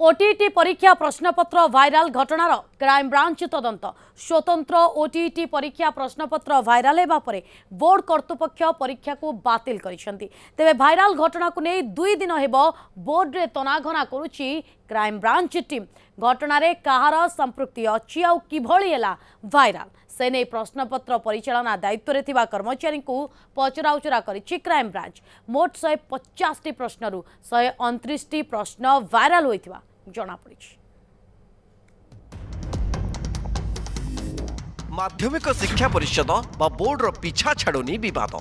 OTET परीक्षा प्रश्नपत्र viral घटनार crime branch तदंत स्वतंत्र ओटीईटी परीक्षा प्रश्नपत्र भाइराल हेबा परे बोर्ड कर्तृपक्ष परीक्षा को बातिल करिसेंती। तेबे भाइराल घटना को नहीं 2 दिन हेबो बोर्ड रे तनाघना करुची क्राइमब्रांच टीम। घटनारे कहार संपृक्ति अछि आ किभଳି हेला भाइराल से नहीं प्रश्नपत्र परिचालना दायित्व रे थिबा कर्मचारी को पचराउचरा करिछि क्राइमब्रांच। मोट 150 प्रश्नरू 129 प्रश्न भाइराल होइथिबा जना पड़िछि। माध्यमिक शिक्षा परिषद बा बोर्ड रो पीछा छाड़ुनी विवाद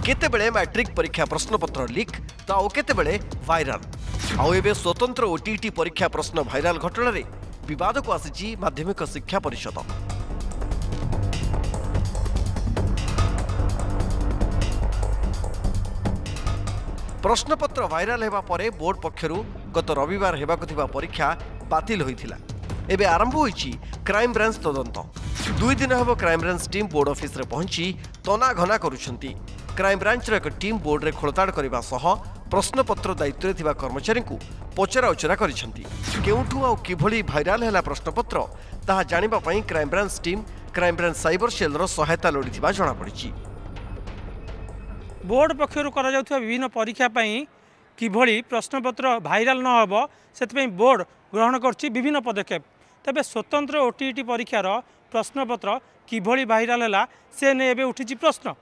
केतेबेले मैट्रिक परीक्षा प्रश्नपत्र लीक तो आउ केतेबेले भाइराल आउ एबे स्वतंत्र ओटीईटी परीक्षा प्रश्न भाइराल घटना रे विवाद को आसीछि माध्यमिक शिक्षा परिषद। प्रश्नपत्र भाइराल हेबा परे बोर्ड पक्षरु गत रविवार हेबाकु थिबा परीक्षा बातिल होइथिला। एबे आरंभ होइछि क्राइम ब्रांच तदंत। 2 दिन हेबो crime branch team board office रे पहुंची तना घना करूछंती। क्राइम ब्रांच रे एक टीम बोर्ड रे खोलताड़ करबा सह प्रश्नपत्र दायित्व रे थिबा कर्मचारी को पचरा उचरा करिसंती। केउठु आ किभଳି भाइराल हैला प्रश्नपत्र ताहा जानिबा पई crime branch team crime branch cyber cell रो सहायता लोडिथिबा जणा पड़िछि। बोर्ड पक्षर करा जाउथबा विभिन्न परीक्षा पई किभଳି प्रश्नपत्र भाइराल न होबो सेतपई बोर्ड ग्रहण करछि विभिन्न पदक्षेप। तबे स्वतंत्र ओटीईटी परीक्षार प्रश्नपत्र किभଳି भाइराल हैला से ने एबे उठिछि प्रश्न।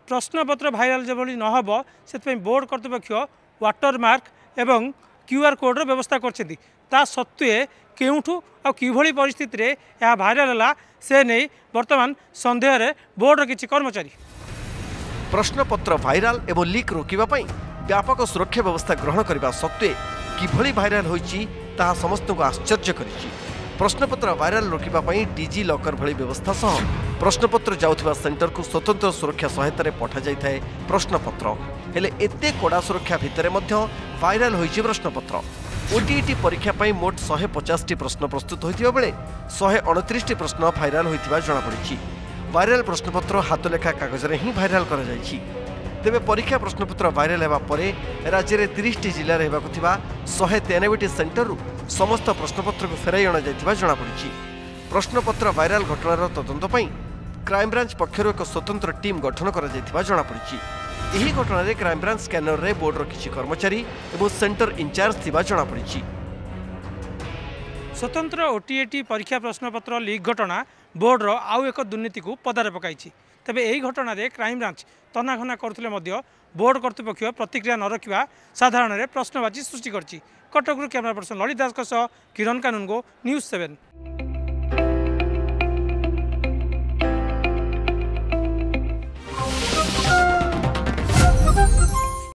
प्रश्नपत्र भाइराल जेभଳି न होबो सेतपई बोर्ड कर्तृपक्ष वाटरमार्क एवं क्यूआर कोड रो व्यवस्था करछथि। ता सत्वे केउठु आ किभଳି परिस्थिति रे या भाइराल हैला से नै वर्तमान संदेह रे बोर्ड रो किछि कर्मचारी प्रश्नपत्र भाइराल एवं लीक रोकिबा पई व्यापक सुरक्षा व्यवस्था ग्रहण करने सत्वे किभଳି भाइराल होइछि ताहा समस्त को आश्चर्य करिछि। प्रश्नपत्र भाइराल रोकिबा पई डिजी लॉकर भली व्यवस्था सह प्रश्नपत्र जाउथिबा सेंटर को स्वतंत्र सुरक्षा सहायता रे पठा जाय थाए प्रश्नपत्र। हेले एते कोड़ा सुरक्षा भितरे मध्य भाइराल होइछि प्रश्नपत्र। ओटीईटी परीक्षा पई मोट 150 प्रश्न प्रस्तुत होइथिबा बेले 129 प्रश्न भाइराल होइथिबा जणा पड़िछि। भाइराल प्रश्नपत्र हाथलेखा कागज रे ही भाइराल करा जायछि। तेबे परीक्षा प्रश्नपत्र भाइराल हेबा परे राज्य रे 30 जिल्ला रे हेबाकु थिबा 193 सेंटर रु समस्त प्रश्नपत्र को फेराई अणा जायथिबा जणा पड़िछि। प्रश्नपत्र भाइराल घटनार तदंत पई क्राइम ब्रांच पक्षरु एक स्वतंत्र टीम गठन करा जायथिबा जणा पड़िछि। एही घटना रे क्राइम ब्रांच स्कैनर रे बोर्ड रो किछि कर्मचारी एवं सेंटर इंचार्ज थिबा जणा पड़िछि। स्वतंत्र ओटीईटी परीक्षा प्रश्नपत्र लीक घटना बोर्ड रो आउ एक दुर्नीति को पदारे पकाइछि। तेबे एही घटना रे क्राइम ब्रांच तनाघना करथिले मध्य बोर्ड कर्तृपक्ष प्रतिक्रिया न रखिबा साधारण रे प्रश्नवाची सृष्टि करछि। कटक कैमरा पर्सन ललित दास किरण कानून गो न्यूज़ 7।